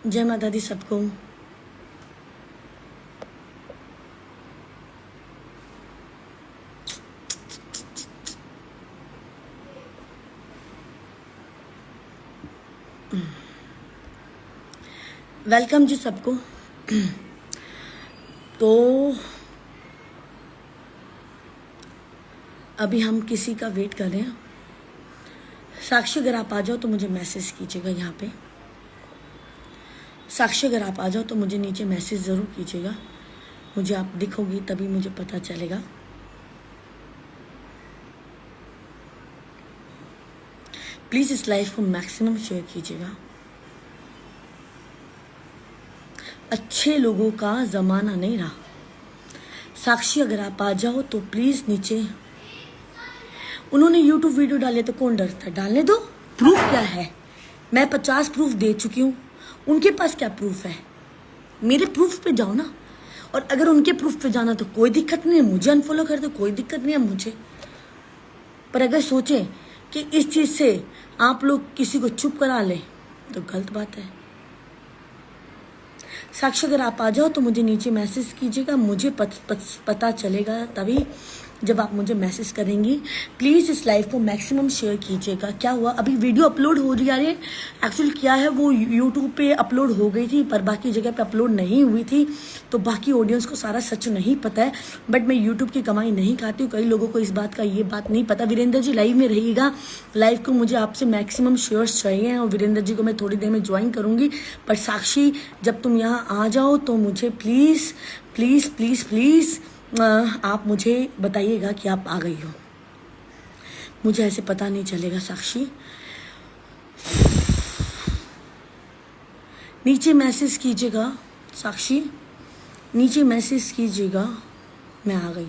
जय माता दी सबको। वेलकम जी सबको। तो अभी हम किसी का वेट कर रहे हैं। साक्षी अगर आप आ जाओ तो मुझे मैसेज कीजिएगा यहाँ पे। साक्षी अगर आप आ जाओ तो मुझे नीचे मैसेज ज़रूर कीजिएगा। मुझे आप दिखोगी तभी मुझे पता चलेगा। प्लीज़ इस लाइफ को मैक्सिमम शेयर कीजिएगा। अच्छे लोगों का ज़माना नहीं रहा। साक्षी अगर आप आ जाओ तो प्लीज़ नीचे। उन्होंने यूट्यूब वीडियो डाले तो कौन डरता है? डालने दो। प्रूफ क्या है? मैं 50 प्रूफ दे चुकी हूँ। उनके पास क्या प्रूफ है? मेरे प्रूफ पे जाओ ना। और अगर उनके प्रूफ पे जाना तो कोई दिक्कत नहीं है, मुझे अनफॉलो कर दो, कोई दिक्कत नहीं है मुझे। पर अगर सोचें कि इस चीज़ से आप लोग किसी को चुप करा लें तो गलत बात है। साक्षी अगर आप आ जाओ तो मुझे नीचे मैसेज कीजिएगा। मुझे पता चलेगा तभी जब आप मुझे मैसेज करेंगी। प्लीज़ इस लाइव को मैक्सिमम शेयर कीजिएगा। क्या हुआ, अभी वीडियो अपलोड हो रही है। एक्चुअली क्या है, वो यूट्यूब पे अपलोड हो गई थी पर बाकी जगह पे अपलोड नहीं हुई थी, तो बाकी ऑडियंस को सारा सच नहीं पता है। बट मैं यूट्यूब की कमाई नहीं खाती हूँ। कई लोगों को इस बात का ये बात नहीं पता। वीरेंद्र जी लाइव में रहिएगा। लाइव को मुझे आपसे मैक्सिमम शेयर्स चाहिए और वीरेंद्र जी को मैं थोड़ी देर में ज्वाइन करूँगी। पर साक्षी जब तुम यहाँ आ जाओ तो मुझे प्लीज़ प्लीज़ प्लीज़ प्लीज़ आप मुझे बताइएगा कि आप आ गई हो। मुझे ऐसे पता नहीं चलेगा। साक्षी नीचे मैसेज कीजिएगा। साक्षी नीचे मैसेज कीजिएगा मैं आ गई।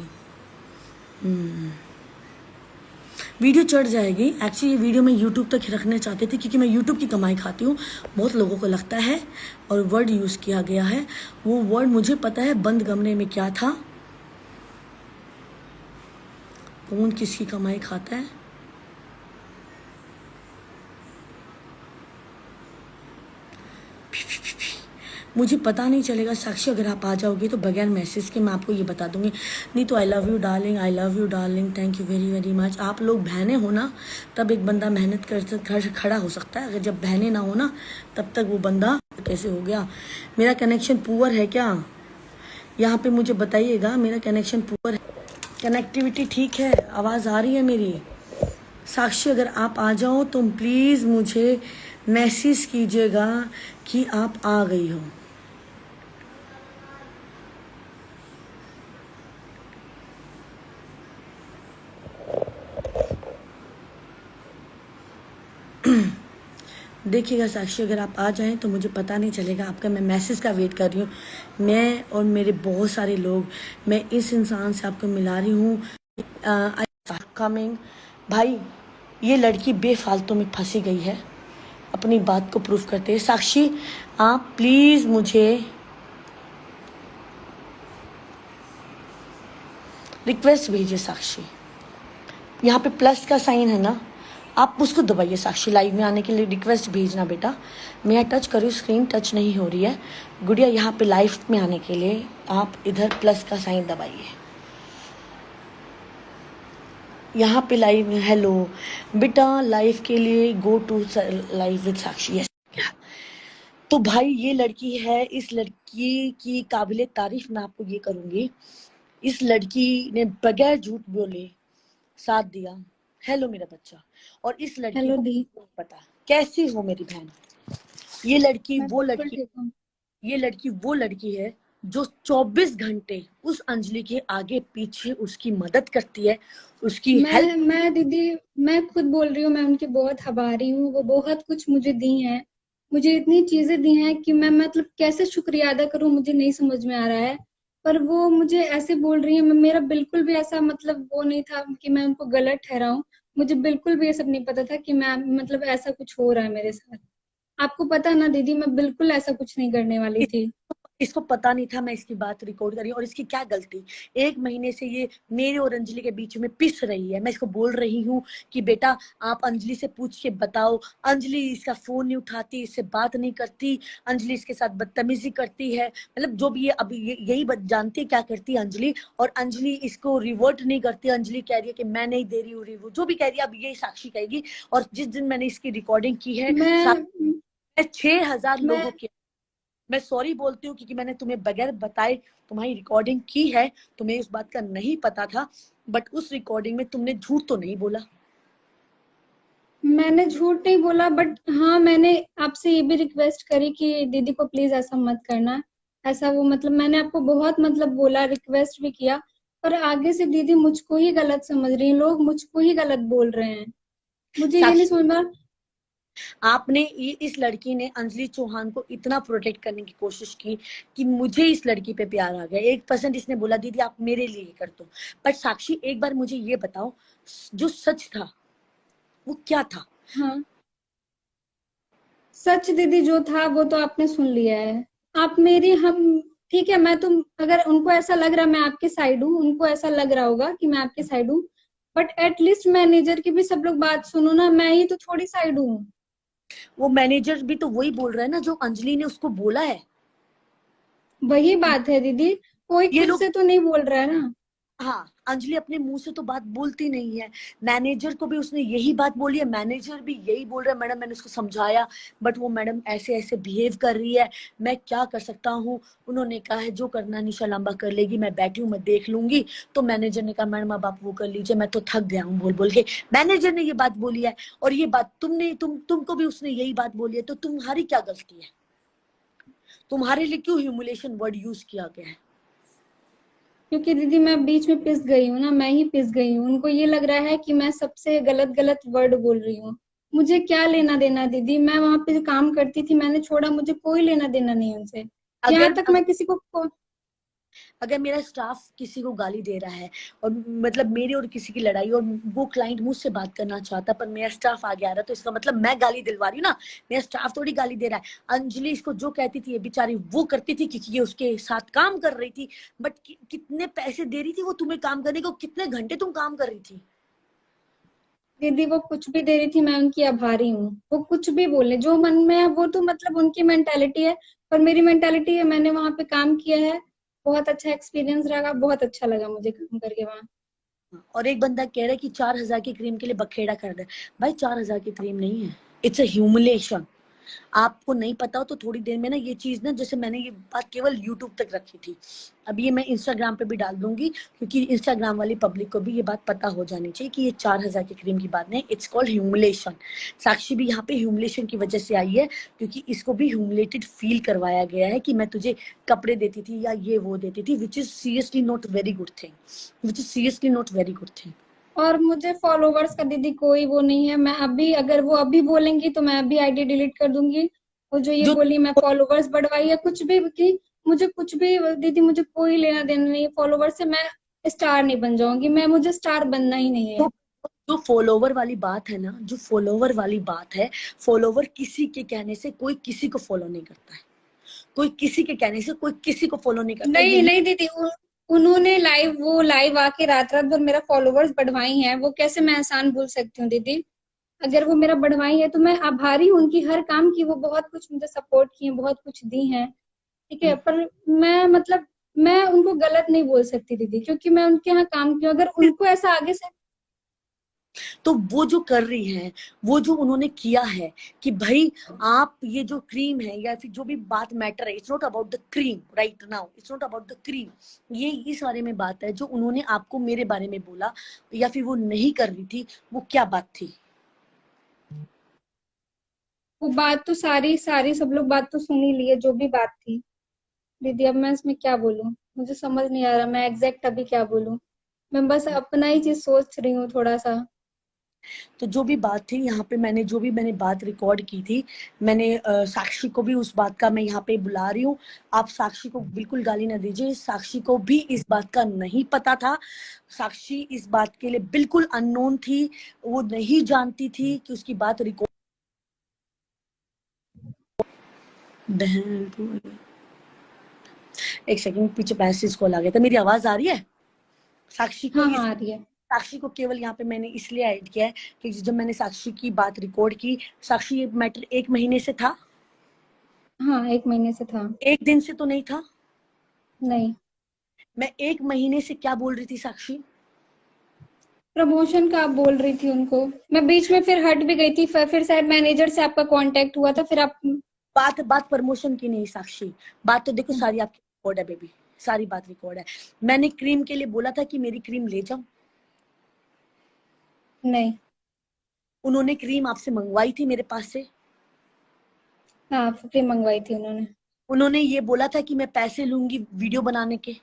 वीडियो चढ़ जाएगी। एक्चुअली ये वीडियो मैं यूट्यूब तक रखना चाहती थी क्योंकि मैं यूट्यूब की कमाई खाती हूँ। बहुत लोगों को लगता है और वर्ड यूज़ किया गया है, वो वर्ड मुझे पता है बंद कमरे में क्या था। कौन किसकी कमाई खाता है? मुझे पता नहीं चलेगा। साक्षी अगर आप आ जाओगे तो बगैर मैसेज के मैं आपको ये बता दूंगी। नहीं तो आई love you darling, I love you darling, thank you very very much. आप लोग बहनें हो ना तब एक बंदा मेहनत कर खड़ा हो सकता है। अगर जब बहनें ना हो ना तब तक वो बंदा कैसे हो गया? मेरा कनेक्शन पुअर है क्या? यहाँ पे मुझे बताइएगा। मेरा कनेक्शन पुअर है? कनेक्टिविटी ठीक है? आवाज़ आ रही है मेरी? साक्षी अगर आप आ जाओ तो प्लीज़ मुझे मैसेज कीजिएगा कि आप आ गई हो। देखिएगा साक्षी अगर आप आ जाएं तो मुझे पता नहीं चलेगा आपका। मैं मैसेज का वेट कर रही हूँ। मैं और मेरे बहुत सारे लोग, मैं इस इंसान से आपको मिला रही हूँ। कमिंग भाई, ये लड़की बेफालतू में फंसी गई है। अपनी बात को प्रूफ करते हैं। साक्षी आप प्लीज़ मुझे रिक्वेस्ट भेजिए। साक्षी यहाँ पे प्लस का साइन है ना, आप उसको दबाइए। साक्षी लाइव में आने के लिए रिक्वेस्ट भेजना बेटा। मैं टच करूँ, स्क्रीन टच नहीं हो रही है। गुड़िया यहाँ पे लाइव में आने के लिए आप इधर प्लस का साइन दबाइए। यहाँ पे लाइव में हेलो बेटा, लाइव के लिए go to live with Sakshi. Yes. तो भाई ये लड़की है। इस लड़की की काबिले तारीफ मैं आपको ये करूँगी। इस लड़की ने बगैर झूठ बोले साथ दिया। हेलो मेरा बच्चा। और इस लड़की हेलो को दी। पता कैसी हो मेरी बहन। ये लड़की मैं वो बिल्कुल लड़की ठीक हूँ। ये लड़की वो लड़की है जो 24 घंटे उस अंजलि के आगे पीछे उसकी मदद करती है, उसकी हेल्प। मैं दीदी, मैं खुद बोल रही हूँ, मैं उनकी बहुत आभारी हूँ। वो बहुत कुछ मुझे दी हैं। मुझे इतनी चीजें दी हैं कि मैं मतलब कैसे शुक्रिया अदा करूँ मुझे नहीं समझ में आ रहा है। पर वो मुझे ऐसे बोल रही है। मेरा बिल्कुल भी ऐसा मतलब वो नहीं था कि मैं उनको गलत ठहराऊं। मुझे बिल्कुल भी ये सब नहीं पता था कि मैं मतलब ऐसा कुछ हो रहा है मेरे साथ। आपको पता है ना दीदी, मैं बिल्कुल ऐसा कुछ नहीं करने वाली थी। इसको पता नहीं था मैं इसकी बात रिकॉर्ड कर रही हूँ, और इसकी क्या गलती। 1 महीने से ये मेरे और अंजलि के बीच में पिस रही है। मैं इसको बोल रही हूँ कि बेटा आप अंजलि से पूछ के बताओ। अंजलि इसका फोन नहीं उठाती, इससे बात नहीं करती, अंजलि इसके साथ बदतमीजी करती है। मतलब जो भी ये अभी यही जानती है क्या करती है अंजलि, और अंजलि इसको रिवर्ट नहीं करती। अंजलि कह रही है कि मैं नहीं दे रही हूँ रिव्यू, जो भी कह रही है अब ये साक्षी कहेगी। और जिस दिन मैंने इसकी रिकॉर्डिंग की है मैं 6,000 मैं लोगों की, मैं सॉरी बोलती हूँ क्योंकि मैंने तुम्हें बगैर बताए तुम्हारी रिकॉर्डिंग की है। तुम्हें उस बात का नहीं पता था, बट उस रिकॉर्डिंग में तुमने झूठ तो नहीं बोला। मैंने झूठ नहीं बोला, बट हाँ मैंने आपसे ये भी रिक्वेस्ट करी कि दीदी को प्लीज ऐसा मत करना। ऐसा वो मतलब मैंने आपको बहुत मतलब बोला, रिक्वेस्ट भी किया, पर आगे से दीदी मुझको ही गलत समझ रही हैं, लोग मुझको ही गलत बोल रहे हैं। मुझे ये नहीं साक्षी, समझ में आपने इस लड़की ने अंजलि चौहान को इतना प्रोटेक्ट करने की कोशिश की कि मुझे इस लड़की पे प्यार आ गया। 1% इसने बोला दीदी आप मेरे लिए कर दो। बट साक्षी एक बार मुझे ये बताओ, जो सच था वो क्या था। हाँ, सच दीदी जो था वो तो आपने सुन लिया है। आप मेरी हम ठीक है, मैं तुम अगर उनको ऐसा लग रहा है मैं आपके साइड हूँ, उनको ऐसा लग रहा होगा कि मैं आपके साइड हूँ, बट एटलीस्ट मैनेजर की भी सब लोग बात सुनो ना, मैं ही तो थोड़ी साइड हूँ। वो मैनेजर भी तो वही बोल रहा है ना जो अंजलि ने उसको बोला है। वही बात है दीदी, कोई ये खुद लोग, से तो नहीं बोल रहा है ना। हाँ अंजलि अपने मुंह से तो बात बोलती नहीं है। मैनेजर को भी उसने यही बात बोली है, मैनेजर भी यही बोल रहा है मैडम मैंने उसको समझाया बट वो मैडम ऐसे ऐसे बिहेव कर रही है, मैं क्या कर सकता हूँ। उन्होंने कहा है जो करना निशा लांबा कर लेगी, मैं बैठी हूँ मैं देख लूंगी। तो मैनेजर ने कहा मैडम अब आप वो कर लीजिए, मैं तो थक गया हूँ बोल बोल के। मैनेजर ने ये बात बोली है, और ये बात तुमको भी उसने यही बात बोली है, तो तुम्हारी क्या गलती है। तुम्हारे लिए क्यों ह्यूमिलेशन वर्ड यूज किया गया है। क्योंकि दीदी मैं बीच में पिस गई हूँ ना, मैं ही पिस गई हूँ। उनको ये लग रहा है कि मैं सबसे गलत गलत वर्ड बोल रही हूँ। मुझे क्या लेना देना दीदी, मैं वहां पे काम करती थी, मैंने छोड़ा, मुझे कोई लेना देना नहीं उनसे। यहाँ अगर तक मैं किसी को अगर मेरा स्टाफ किसी को गाली दे रहा है, और मतलब मेरी और किसी की लड़ाई, और वो क्लाइंट मुझसे बात करना चाहता पर मेरा स्टाफ आ गया रहा, तो इसका मतलब मैं गाली दिलवा रही हूँ ना। मेरा स्टाफ थोड़ी गाली दे रहा है। अंजलि इसको जो कहती थी ये बेचारी वो करती थी क्योंकि ये उसके साथ काम कर रही थी। बट कितने पैसे दे रही थी वो तुम्हें काम करने को, कितने घंटे तुम काम कर रही थी। दीदी वो कुछ भी दे रही थी, मैं उनकी आभारी हूँ। वो कुछ भी बोले जो मन में है, वो तो मतलब उनकी मेंटालिटी है, पर मेरी मेंटालिटी है, मैंने वहां पे काम किया है, बहुत अच्छा एक्सपीरियंस रहा, बहुत अच्छा लगा मुझे काम करके वहां। और एक बंदा कह रहा है कि 4,000 की क्रीम के लिए बखेड़ा कर दे। भाई 4,000 की क्रीम नहीं है, इट्स अ ह्यूमिलेशन। आपको नहीं पता हो तो थोड़ी देर में ना ये चीज ना, जैसे मैंने ये बात केवल यूट्यूब तक रखी थी, अब ये मैं इंस्टाग्राम पे भी डाल दूंगी क्योंकि इंस्टाग्राम वाली पब्लिक को भी ये बात पता हो जानी चाहिए कि ये 4,000 की क्रीम की बात नहीं, इट्स कॉल्ड ह्यूमिलेशन। साक्षी भी यहाँ पे ह्यूमिलेशन की वजह से आई है क्योंकि इसको भी ह्यूमिलेटेड फील करवाया गया है कि मैं तुझे कपड़े देती थी या ये वो देती थी, which is seriously not very good thing, which is seriously not very good thing. और मुझे फॉलोवर्स का दीदी कोई वो नहीं है। मैं अभी अगर वो अभी बोलेंगी तो मैं अभी आईडी डिलीट कर दूंगी। और जो ये जो बोली मैं फॉलोवर्स बढ़वाई या कुछ भी की, मुझे कुछ भी दीदी, मुझे कोई लेना देना नहीं है फॉलोवर से। मैं स्टार नहीं बन जाऊंगी, मैं मुझे स्टार बनना ही नहीं है। जो जो फॉलोवर वाली बात है ना, जो फॉलोवर वाली बात है, फॉलोवर किसी के कहने से कोई किसी को फॉलो नहीं करता है। कोई किसी के कहने से कोई किसी को फॉलो नहीं करता, नहीं यही नहीं दीदी, उन्होंने वो लाइव आके रात रात भर मेरा फॉलोवर्स बढ़वाई हैं, वो कैसे मैं एहसान भूल सकती हूँ दीदी। अगर वो मेरा बढ़वाई है तो मैं आभारी हूँ उनकी हर काम की, वो बहुत कुछ मुझे सपोर्ट किए, बहुत कुछ दी हैं। ठीक है, पर मैं मतलब मैं उनको गलत नहीं बोल सकती दीदी, क्योंकि मैं उनके यहाँ काम की हूँ। अगर उनको ऐसा आगे से तो वो जो कर रही है, वो जो उन्होंने किया है कि भाई आप ये जो क्रीम है या फिर जो भी बात मैटर है, it's not about the cream right now, it's not about the cream. ये इस बारे में बात है जो उन्होंने आपको मेरे बारे में बोला या फिर वो नहीं कर रही थी, वो क्या बात थी। वो बात तो सारी सारी सब लोग बात तो सुन ही लिए, जो भी बात थी दीदी। अब मैं इसमें क्या बोलूं, मुझे समझ नहीं आ रहा मैं एग्जैक्ट अभी क्या बोलूं। मैं बस अपना ही चीज सोच रही हूँ थोड़ा सा। तो जो भी बात थी यहाँ पे, मैंने बात रिकॉर्ड की थी, मैंने साक्षी को भी उस बात का मैं यहाँ पे बुला रही हूँ। आप साक्षी को बिल्कुल गाली ना दीजिए, साक्षी को भी इस बात का नहीं पता था। साक्षी इस बात के लिए बिल्कुल अननोन थी, वो नहीं जानती थी कि उसकी बात रिकॉर्ड। बहन एक सेकंड, पीछे मैसेज कॉल आ गया था। मेरी आवाज आ रही है? साक्षी को हाँ हाँ आ रही है। साक्षी को केवल यहाँ पे मैंने इसलिए ऐड किया है कि जब मैंने साक्षी की बात रिकॉर्ड की, साक्षी ये मैटर 1 महीने से था? हाँ 1 महीने से था। 1 दिन से तो नहीं था। नहीं, मैं 1 महीने से क्या बोल रही थी साक्षी? प्रमोशन का आप बोल रही थी उनको। मैं बीच में फिर हट भी गई थी, फिर शायद मैनेजर से आपका कांटेक्ट हुआ था, फिर आप। बात बात प्रमोशन की नहीं साक्षी, बात तो देखो सारी आपकी रिकॉर्ड है बेबी, सारी बात रिकॉर्ड है। मैंने क्रीम के लिए बोला था कि मेरी क्रीम ले जाओ। नहीं। उन्होंने क्रीम आपसे मंगवाई थी मेरे पास से। हाँ फिर मंगवाई थी उन्होंने। उन्होंने ये बोला था कि मैं पैसे लूंगी वीडियो बनाने के।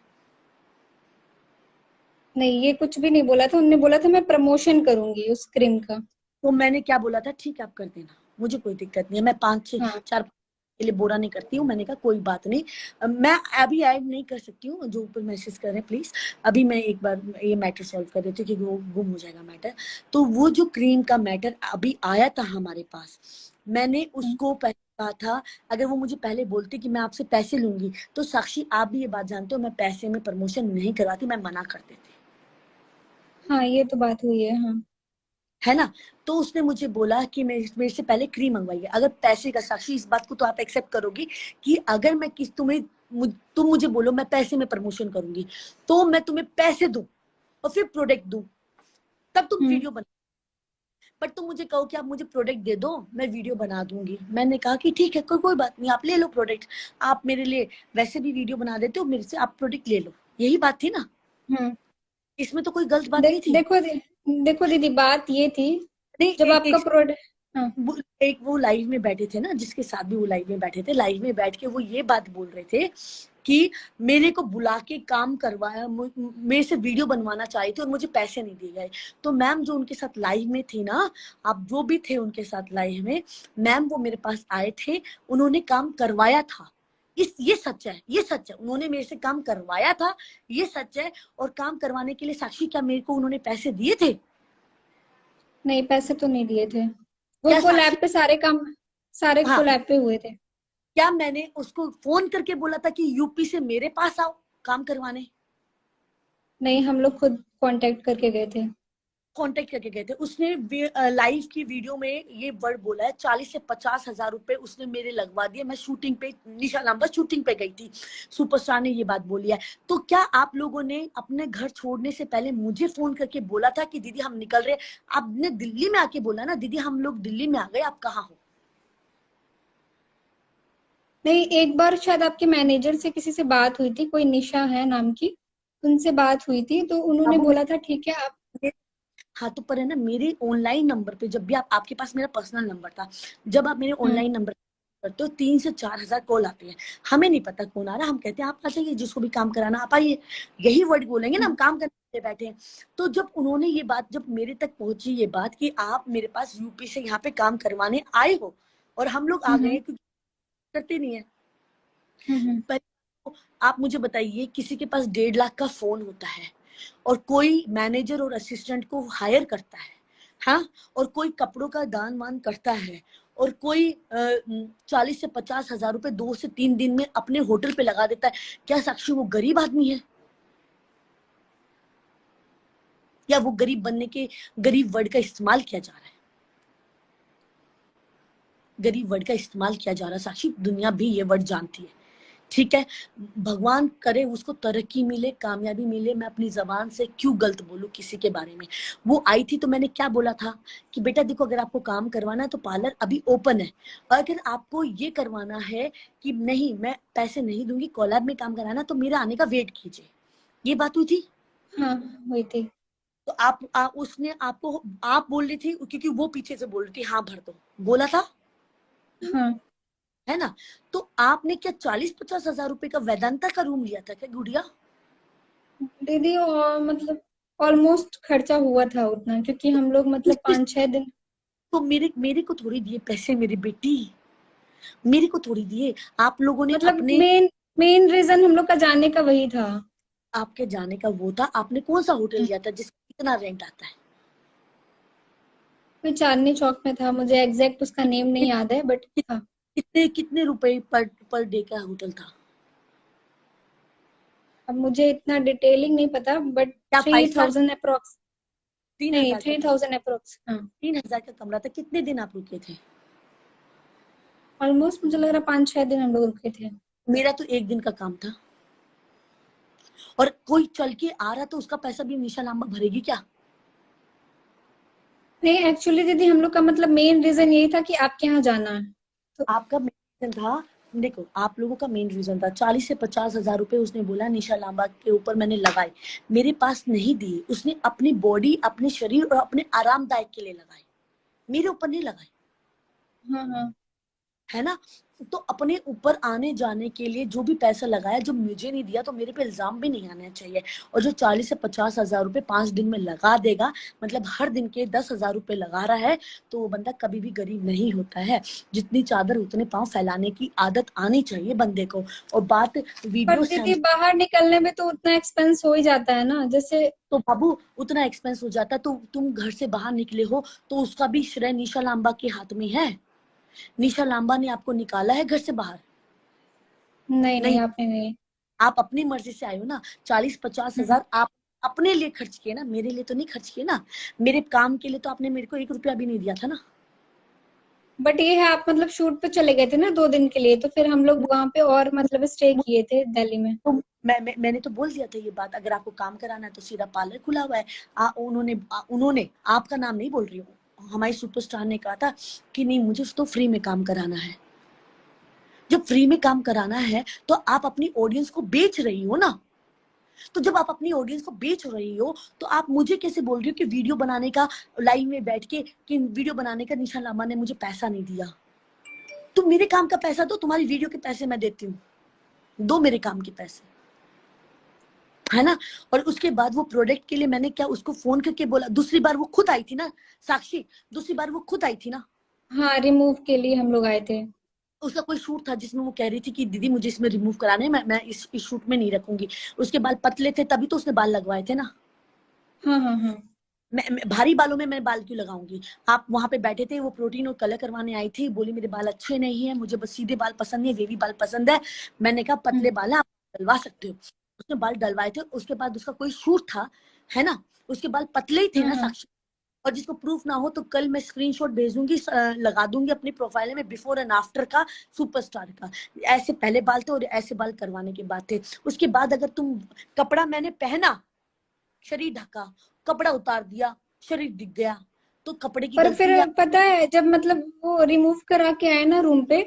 नहीं, ये कुछ भी नहीं बोला था। उन्होंने बोला था मैं प्रमोशन करूंगी उस क्रीम का। तो मैंने क्या बोला था, ठीक है आप कर देना, मुझे कोई दिक्कत नहीं है। मैं 5 6 हाँ। 4 के लिए बुरा नहीं करती हूँ। मैंने कहा कोई बात नहीं, मैं अभी ऐड नहीं कर सकती हूँ। जो ऊपर मैसेज कर रहे हैं प्लीज, अभी मैं एक बार ये मैटर सॉल्व कर देती हूँ क्योंकि वो गुम हो जाएगा मैटर। तो वो जो क्रीम का मैटर अभी आया था हमारे पास, मैंने उसको पहले कहा था, अगर वो मुझे पहले बोलती कि मैं आपसे पैसे लूंगी, तो साक्षी आप भी ये बात जानते हो मैं पैसे में प्रमोशन नहीं करवाती, मैं मना कर देती, हाँ ये तो बात हुई है। हाँ। है ना। तो उसने मुझे बोला कि मेरे से पहले क्रीम मंगवाइए। अगर पैसे का, साक्षी इस बात को तो आप एक्सेप्ट करोगी कि अगर मैं तुम मुझे बोलो मैं पैसे में प्रमोशन करूंगी, तो मैं तुम्हें पैसे दूं और फिर प्रोडक्ट दूं, तब तुम वीडियो बना। बट तुम मुझे कहो कि आप मुझे प्रोडक्ट दे दो, मैं वीडियो बना दूंगी। मैंने कहा कि ठीक है, कोई बात नहीं, आप ले लो प्रोडक्ट। आप मेरे लिए वैसे भी वीडियो बना देते हो, मेरे से आप प्रोडक्ट ले लो, यही बात थी ना। हम्म। इसमें तो कोई गलत बात नहीं थी। देखो देखो दीदी, बात ये थी नहीं, जब एक आपका एक प्रोडक्ट। हाँ। एक वो लाइव में बैठे थे ना, जिसके साथ भी वो लाइव में बैठे थे, लाइव में बैठ के वो ये बात बोल रहे थे कि मेरे को बुला के काम करवाया, मेरे से वीडियो बनवाना चाहिए थे और मुझे पैसे नहीं दिए गए। तो मैम जो उनके साथ लाइव में थी ना, आप जो भी थे उनके साथ लाइव में, मैम वो मेरे पास आए थे, उन्होंने काम करवाया था। ये सच है, ये सच है, उन्होंने मेरे से काम करवाया था, ये सच है। और काम करवाने के लिए साक्षी, क्या मेरे को उन्होंने पैसे दिए थे? नहीं, पैसे तो नहीं दिए थे। वो क्या साक्षी? कोलैब पे सारे काम, सारे हाँ, कोलैब पे हुए थे। क्या मैंने उसको फोन करके बोला था कि यूपी से मेरे पास आओ काम करवाने? नहीं, हम लोग खुद कांटेक्ट करके गए थे। कांटेक्ट करके गए थे। उसने लाइव की वीडियो में ये वर्ड बोला है, 40 से 50 हजार रुपए उसने मेरे लगवा दिए। मैं शूटिंग पे, निशा लांबा शूटिंग पे गई थी, सुपरस्टार ने ये बात बोली है। तो क्या आप लोगों ने अपने घर छोड़ने से पहले मुझे फोन करके बोला था कि दीदी हम निकल रहे? आपने दिल्ली में आके बोला ना, दीदी हम लोग दिल्ली में आ गए, आप कहाँ हो? नहीं, एक बार शायद आपके मैनेजर से किसी से बात हुई थी, कोई निशा है नाम की, उनसे बात हुई थी, तो उन्होंने अब बोला था ठीक है आप। हाँ, तो पर है ना, मेरे ऑनलाइन नंबर पे जब भी आपके पास मेरा पर्सनल नंबर था, जब आप मेरे हम्म। ऑनलाइन नंबर करते हो 3 से 4 हजार कॉल आते हैं। हमें नहीं पता कौन आ रहा, हम कहते हैं आप आ जाइए, जिसको भी काम कराना आप आइए, यही वर्ड बोलेंगे ना, हम काम करने बैठे हैं। तो जब उन्होंने ये बात, जब मेरे तक पहुंची ये बात कि आप मेरे पास यूपी से यहाँ पे काम करवाने आए हो और हम लोग आ हम्म। गए, क्योंकि करते नहीं है। हम्म। पर आप मुझे बताइए, किसी के पास 1.5 लाख का फोन होता है और कोई मैनेजर और असिस्टेंट को हायर करता है, हाँ, और कोई कपड़ों का दान वान करता है, और कोई 40 से 50 हजार रुपए 2 से 3 दिन में अपने होटल पे लगा देता है, क्या साक्षी वो गरीब आदमी है? या वो गरीब बनने के, गरीब वर्ड का इस्तेमाल किया जा रहा है? गरीब वर्ड का इस्तेमाल किया जा रहा है साक्षी, दुनिया भी ये वर्ड जानती है। ठीक है, भगवान करे उसको तरक्की मिले, कामयाबी मिले, मैं अपनी जबान से क्यों गलत बोलूं किसी के बारे में। वो आई थी तो मैंने क्या बोला था कि बेटा देखो, अगर आपको काम करवाना है तो पार्लर अभी ओपन है, और अगर आपको ये करवाना है कि नहीं मैं पैसे नहीं दूंगी, कोलैब में काम कराना, तो मेरा आने का वेट कीजिए। ये बात हुई थी। हाँ हुई थी। तो उसने आपको, आप बोल रही थी क्योंकि वो पीछे से बोल रही थी हाँ भर दो, बोला था, हाँ है ना। तो आपने क्या 40 50 हजार रुपए का वेदांता का रूम लिया था क्या गुड़िया? दीदी, और मतलब ऑलमोस्ट खर्चा हुआ था उतना, क्योंकि हम लोग मतलब इस 5 6 दिन। तो मेरे को थोड़ी दिए पैसे मेरी बेटी, मेरे को थोड़ी दिए। आप लोगों ने मतलब अपने, मेन मेन रीजन हम लोग का जाने का वही था। आपके जाने का वो था। आपने कौन सा होटल लिया था जिसका कितना रेंट आता है? कोई चांदनी चौक में था, मुझे एग्जैक्ट उसका नेम नहीं कित- याद है, बट कित- था। कितने कितने रुपए पर डे का होटल था? अब मुझे इतना डिटेलिंग नहीं पता, बट क्या 5 स्टार? 3000 अप्रोक्स। तीन नहीं, हजार का 3000 अप्रोक्स, हाँ। 3,000 का कमरा था। कितने दिन आप रुके थे? ऑलमोस्ट मुझे लग रहा है 5-6 दिन हम लोग रुके थे। मेरा तो एक दिन का काम था। और कोई चल के आ रहा तो उसका पैसा भी निशा लांबा भरेगी क्या? नहीं, एक्चुअली दीदी हम लोग का मतलब मेन रीजन यही था कि आपके यहाँ जाना है, तो आपका मेन रीजन था, देखो आप लोगों का मेन रीजन था 40 से 50 हजार रुपए उसने बोला निशा लांबा के ऊपर मैंने लगाए, मेरे पास नहीं दिए, उसने अपनी बॉडी अपने शरीर और अपने आरामदायक के लिए लगाए, मेरे ऊपर नहीं लगाए, हाँ हाँ। है ना? तो अपने ऊपर आने जाने के लिए जो भी पैसा लगाया, जो मुझे नहीं दिया तो मेरे पे इल्जाम भी नहीं आना चाहिए। और जो 40 से 50 हजार रुपए 5 दिन में लगा देगा, मतलब हर दिन के 10 हजार रुपए लगा रहा है, तो वो बंदा कभी भी गरीब नहीं होता है। जितनी चादर उतने पांव फैलाने की आदत आनी चाहिए बंदे को। और बात पर वीडियो दीदी बाहर निकलने में तो उतना एक्सपेंस हो ही जाता है ना, जैसे। तो बाबू उतना एक्सपेंस हो जाता, तो तुम घर से बाहर निकले हो तो उसका भी श्रेय निशा लांबा के हाथ में है। निशा लांबा ने आपको निकाला है घर से बाहर? नहीं नहीं, नहीं, आपने नहीं। आप अपनी मर्जी से आए हो ना। 40-50 हजार आप अपने लिए खर्च किए ना, मेरे लिए तो नहीं खर्च किए ना। मेरे काम के लिए तो आपने मेरे को 1 रुपया भी नहीं दिया था ना। बट ये है, आप मतलब शूट पे चले गए थे ना 2 दिन के लिए, तो फिर हम लोग वहां पे और मतलब स्टे किए थे दिल्ली में। तो मैंने तो बोल दिया था ये बात, अगर आपको काम कराना है तो सीधा पार्लर खुला हुआ है। उन्होंने आपका नाम नहीं बोल रही हूँ, हमारी सुपरस्टार ने कहा था कि नहीं मुझे तो फ्री में काम कराना है। जब फ्री में काम कराना है तो आप अपनी ऑडियंस को बेच रही हो ना। तो जब आप अपनी ऑडियंस को बेच रही हो तो आप मुझे कैसे बोल रही हो कि वीडियो बनाने का, लाइव में बैठ के कि वीडियो बनाने का निशा लांबा ने मुझे पैसा नहीं दिया। तुम मेरे काम का पैसा दो, तुम्हारी वीडियो के पैसे मैं देती हूँ, दो मेरे काम के पैसे, है ना? और उसके बाद वो प्रोडक्ट के लिए मैंने क्या उसको फोन करके बोला, दूसरी बार वो खुद आई थी ना साक्षी, दूसरी बार वो खुद आई थी ना। हाँ, रिमूव के लिए हम लोग आए थे। उसका कोई शूट था जिसमें वो कह रही थी कि दीदी मुझे इसमें रिमूव कराने हैं, मैं इस शूट में नहीं रखूंगी। उसके बाल पतले थे तभी तो उसने बाल लगवाए थे ना। हाँ हाँ हाँ। मैं भारी बालों में मैं बाल क्यों लगाऊंगी? आप वहां पे बैठे थे, वो प्रोटीन और कलर करवाने आई थी, बोली मेरे बाल अच्छे नहीं है, मुझे बस सीधे बाल पसंद नहीं है, वेवी बाल पसंद है। मैंने कहा पतले बाल है, आप डलवा सकते हो। उसने बाल डलवाए थे, उसके बाद उसका कोई शूट था, है ना? उसके बाल पतले ही थे हाँ ना हाँ। साक्षी। और जिसको प्रूफ ना हो तो कल मैं स्क्रीनशॉट भेज दूंगी, लगा दूंगी अपनी प्रोफाइल में बिफोर एंड आफ्टर का, सुपरस्टार का। ऐसे पहले बाल थे और ऐसे बाल करवाने के बाद थे। उसके बाद अगर तुम, कपड़ा मैंने पहना, शरीर ढका, कपड़ा उतार दिया, शरीर दिख गया, तो कपड़े की पर गलती है। फिर पता है, जब मतलब वो रिमूव करा के आए ना रूम पे,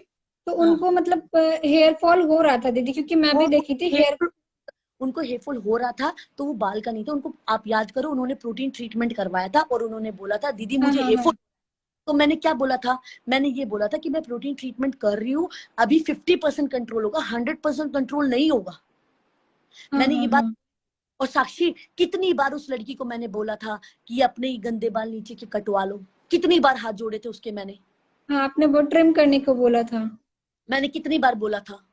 तो हाँ, उनको मतलब हेयर फॉल हो रहा था दीदी, क्योंकि मैं वो भी देखी थी हेयर। हेयरफॉल, उनको हेयरफॉल हो रहा था तो वो बाल का नहीं था उनको। आप याद करो उन्होंने प्रोटीन ट्रीटमेंट करवाया था और उन्होंने बोला था दीदी हाँ मुझे हाँ हाँ हेयरफॉल। तो मैंने क्या बोला था? मैंने ये बोला था कि मैं प्रोटीन ट्रीटमेंट कर रही हूँ, अभी 50% कंट्रोल होगा, 100% कंट्रोल नहीं होगा। हाँ मैंने हाँ ये बात, हाँ और साक्षी कितनी बार उस लड़की को मैंने बोला था कि अपने ही गंदे बाल नीचे के कटवा लो, कितनी बार हाथ जोड़े थे उसके मैंने। हाँ, आपने वो ट्रिम करने को बोला था। मैंने कितनी बार बोला था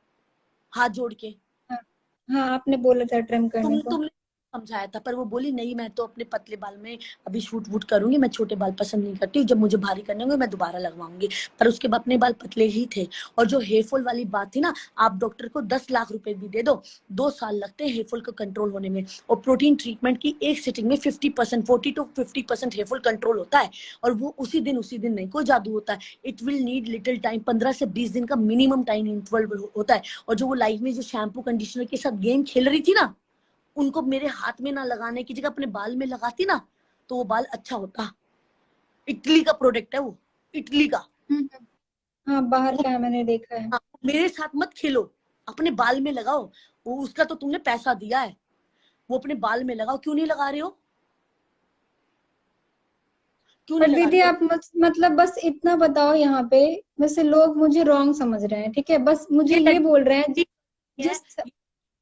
हाथ जोड़ के। हाँ हाँ, आपने बोला था ट्रिम करने को। तुमने समझाया था, पर वो बोली नहीं मैं तो अपने पतले बाल में अभी शूट वूट करूंगी, मैं छोटे बाल पसंद नहीं करती, जब मुझे भारी करने होंगे मैं दोबारा लगवाऊंगी। पर उसके बाद अपने बाल पतले ही थे। और जो हेयर फॉल वाली बात थी ना, आप डॉक्टर को 10 लाख रुपए भी दे दो, 2 साल लगते हैं हेयर फॉल को कंट्रोल होने में। और प्रोटीन ट्रीटमेंट की एक सिटिंग में 50%, 40 to 50% हेयर फॉल कंट्रोल होता है। और वो उसी दिन नहीं, कोई जादू होता है। It will need little time, 15 से 20 दिन का मिनिमम टाइम इंटरवल होता है। और जो वो लाइफ में जो शैम्पू कंडीशनर के साथ गेम खेल रही थी ना, उनको मेरे हाथ में ना लगाने की जगह अपने बाल में लगाती ना, तो वो बाल अच्छा होता। इटली का प्रोडक्ट है वो, इटली का। हम्म। हाँ, बाहर वो, का है, मैंने देखा है। हाँ, मेरे साथ मत खेलो, अपने बाल में लगाओ। वो उसका तो तुमने पैसा दिया है, वो अपने बाल में लगाओ। क्यों नहीं लगा रहे हो? क्यों पर नहीं लगा दीदी रहे हो? आप मतलब बस इतना बताओ यहाँ पे, वैसे लोग मुझे रॉन्ग समझ रहे हैं, ठीक है, बस मुझे ये ये बोल रहे हैं लड़की है, जिस। ये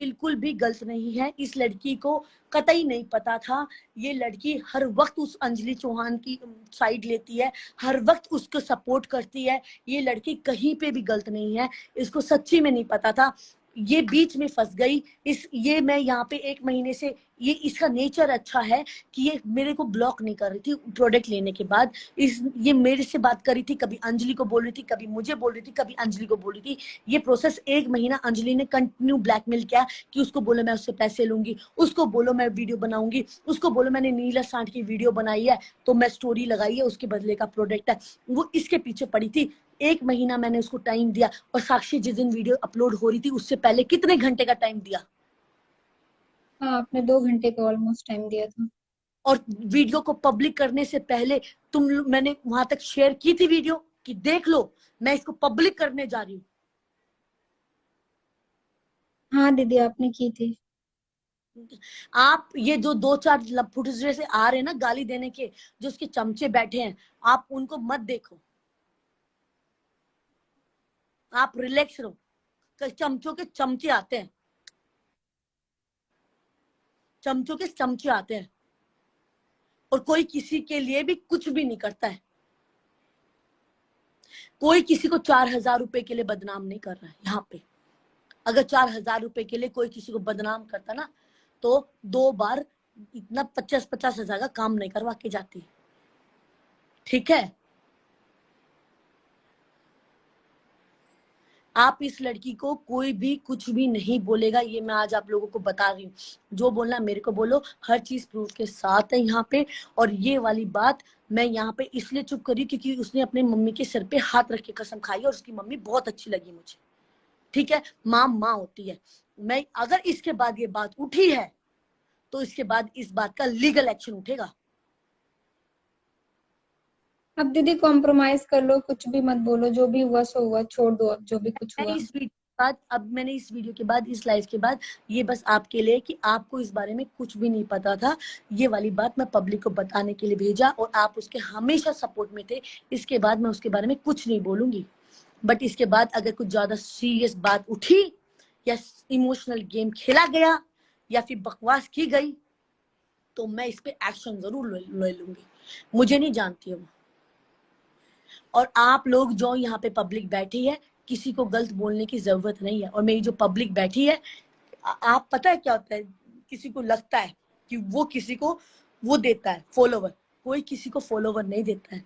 बिल्कुल भी गलत नहीं है। इस लड़की को कतई नहीं पता था। ये लड़की हर वक्त उस अंजलि चौहान की साइड लेती है, हर वक्त उसको सपोर्ट करती है। ये लड़की कहीं पे भी गलत नहीं है, इसको सच्ची में नहीं पता था। ये बीच में फंस गई। ये मैं यहाँ पे 1 महीने से, ये इसका नेचर अच्छा है कि ये मेरे को ब्लॉक नहीं कर रही थी प्रोडक्ट लेने के बाद। ये मेरे से बात कर रही थी, कभी अंजलि को बोल रही थी, कभी मुझे बोल रही थी, कभी अंजलि को बोल रही थी। ये प्रोसेस 1 महीना अंजलि ने कंटिन्यू ब्लैकमेल किया कि उसको बोलो मैं उससे पैसे लूंगी, उसको बोलो मैं वीडियो बनाऊंगी, उसको बोलो मैंने नीला सांड की वीडियो बनाई है तो मैं स्टोरी लगाई है, उसके बदले का प्रोडक्ट है। वो इसके पीछे पड़ी थी। 1 महीना मैंने उसको टाइम दिया। और साक्षी जिस दिन वीडियो अपलोड हो रही थी उससे पहले कितने घंटे का टाइम दिया? हाँ, आपने 2 घंटे का ऑलमोस्ट टाइम दिया था। और वीडियो को पब्लिक करने से पहले मैंने वहां तक शेयर की थी वीडियो कि देख लो मैं इसको पब्लिक करने जा रही हूँ। हाँ दीदी, आपने की थी। आप ये जो 2-4 फुटेज से आ रहे हैं ना गाली देने के, जो उसके चमचे बैठे हैं, आप उनको मत देखो, आप रिलैक्स रहो। चमचों के चमचे आते हैं, चमचों के चमचे आते हैं, और कोई किसी के लिए भी कुछ भी नहीं करता है। कोई किसी को 4,000 रुपए के लिए बदनाम नहीं कर रहा है यहाँ पे। अगर 4,000 रुपए के लिए कोई किसी को बदनाम करता ना, तो 2 बार इतना 50-50 हजार का काम नहीं करवा के जाती। ठीक है, आप इस लड़की को कोई भी कुछ भी नहीं बोलेगा, ये मैं आज आप लोगों को बता रही हूँ। जो बोलना मेरे को बोलो, हर चीज प्रूफ के साथ है यहाँ पे। और ये वाली बात मैं यहाँ पे इसलिए चुप करी क्योंकि उसने अपने मम्मी के सिर पे हाथ रख के कसम खाई, और उसकी मम्मी बहुत अच्छी लगी मुझे। ठीक है, माँ माँ होती है। मैं अगर इसके बाद ये बात उठी है तो इसके बाद इस बात का लीगल एक्शन उठेगा। अब दीदी कॉम्प्रोमाइज कर लो, कुछ भी मत बोलो, जो भी हुआ सो हुआ, छोड़ दो अब जो भी कुछ हुआ। मैंने इस वीडियो के बाद, इस लाइव के बाद, ये बस आपके लिए कि आपको इस बारे में कुछ भी नहीं पता था, ये वाली बात मैं पब्लिक को बताने के लिए भेजा, और आप उसके हमेशा सपोर्ट में थे। इसके बाद मैं उसके बारे में कुछ नहीं बोलूंगी। बट इसके बाद अगर कुछ ज्यादा सीरियस बात उठी, या इमोशनल गेम खेला गया, या फिर बकवास की गई, तो मैं इस पे एक्शन जरूर ले लूंगी। मुझे नहीं जानती हूँ। और आप लोग जो यहाँ पे पब्लिक बैठी है, किसी को गलत बोलने की जरूरत नहीं है। और मेरी जो पब्लिक बैठी है, आप पता है क्या होता है, किसी को लगता है कि वो किसी को वो देता है फॉलोवर, कोई किसी को फॉलोवर नहीं देता है।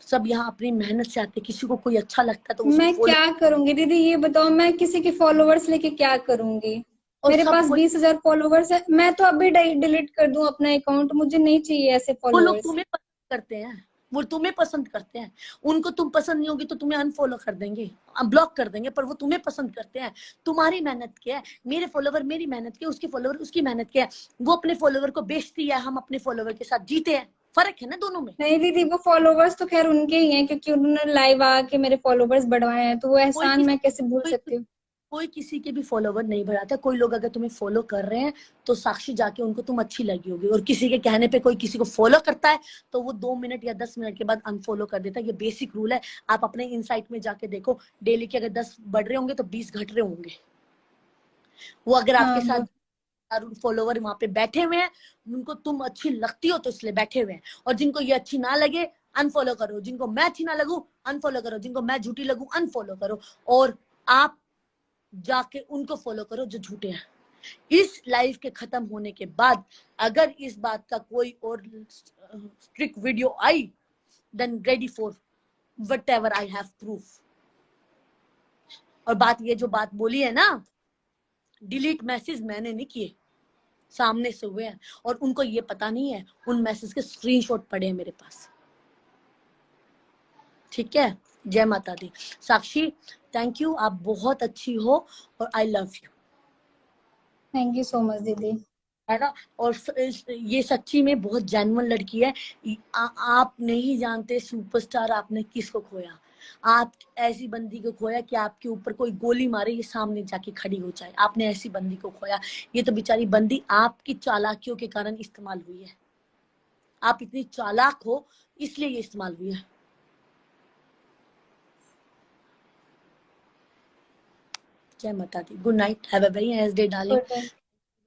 सब यहाँ अपनी मेहनत से आते हैं। किसी को कोई अच्छा लगता है तो उसको मैं फॉलो, क्या करूंगी दीदी, ये बताओ, मैं किसी के फॉलोवर्स लेके क्या करूंगी? और मेरे सब पास 20,000 फॉलोवर्स है, मैं तो अभी डिलीट कर दूं अपना अकाउंट, मुझे नहीं चाहिए ऐसे वो लोग फॉलोवर्स। तुम्हें पसंद करते हैं, वो तुम्हें पसंद करते हैं। उनको तुम पसंद नहीं होगी तो तुम्हें अनफॉलो कर देंगे, ब्लॉक कर देंगे, पर वो तुम्हें पसंद करते हैं। तुम्हारी मेहनत क्या है? मेरे फॉलोवर मेरी मेहनत के, उसके फॉलोवर उसकी मेहनत क्या है? वो अपने फॉलोवर को बेचती है, हम अपने फॉलोवर के साथ जीते हैं। फर्क है ना दोनों में। नहीं दीदी, वो फॉलोवर्स तो खैर उनके ही हैं, क्योंकि उन्होंने लाइव आके मेरे फॉलोवर्स बढ़वाए हैं, तो वो कोई एहसान किसी मैं कैसे भूल कोई सकती हूँ। कोई किसी के भी फॉलोवर नहीं बढ़ाता। कोई लोग अगर तुम्हें फॉलो कर रहे हैं तो साक्षी जाके उनको तुम अच्छी लगी होगी, और किसी के कहने पे कोई किसी को फॉलो करता है तो वो 2 मिनट या 10 मिनट के बाद अनफॉलो कर देता है। ये बेसिक रूल है। आप अपने इनसाइट में जाके देखो, डेली के अगर 10 बढ़ रहे होंगे तो 20 घट रहे होंगे। वो अगर हाँ आपके वो, साथ फॉलोवर वहां पे बैठे हुए हैं, उनको तुम अच्छी लगती हो तो इसलिए बैठे हुए हैं। और जिनको ये अच्छी ना लगे, अनफॉलो करो। जिनको मैं अच्छी ना लगू, अनफॉलो करो। जिनको मैं झूठी लगू, अनफॉलो करो। और आप जाके उनको फॉलो करो जो झूठे हैं। इस लाइफ के खत्म होने के बाद अगर इस बात का कोई और स्ट्रिक्ट वीडियो आई, then ready for whatever I have proof. और बात ये जो बात बोली है ना, डिलीट मैसेज मैंने नहीं किए, सामने से हुए हैं। और उनको ये पता नहीं है, उन मैसेज के स्क्रीनशॉट पड़े हैं मेरे पास। ठीक है, जय माता दी। साक्षी, थैंक यू, आप बहुत अच्छी हो, और आई love you. Thank you so much दीदी। है ना? और ये सच्ची में बहुत जेन्युइन लड़की है। आप नहीं जानते सुपरस्टार आपने किसको खोया। आप ऐसी बंदी को खोया कि आपके ऊपर कोई गोली मारे ये सामने जाके खड़ी हो जाए। आपने ऐसी बंदी को खोया। ये तो बेचारी बंदी आपकी चालाकियों के कारण इस्तेमाल हुई है। आप इतनी चालाक हो इसलिए ये इस्तेमाल हुई है। जय माता दी। Good night, have a very nice day darling.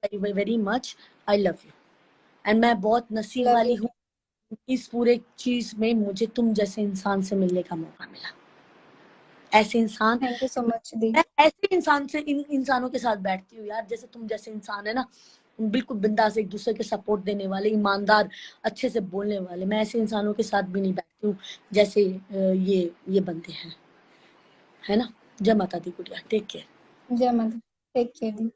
Very very much, I love you. And मैं बहुत नसीब लव वाली यू। हूँ, इस पूरे चीज में मुझे तुम जैसे इंसान से मिलने का मौका मिला। ऐसे इंसान, थैंक यू सो मच दी। मैं ऐसे इंसान से, इन इंसानों के साथ बैठती हूँ यार, जैसे तुम जैसे इंसान है ना, बिल्कुल बिंदास, एक दूसरे के सपोर्ट देने वाले, ईमानदार, अच्छे से बोलने वाले। मैं ऐसे इंसानों के साथ भी नहीं बैठती हूँ जैसे ये बंदे हैं, है ना। जय माता दी गुड़िया, टेक केयर। जय माता, टेक केयर दी।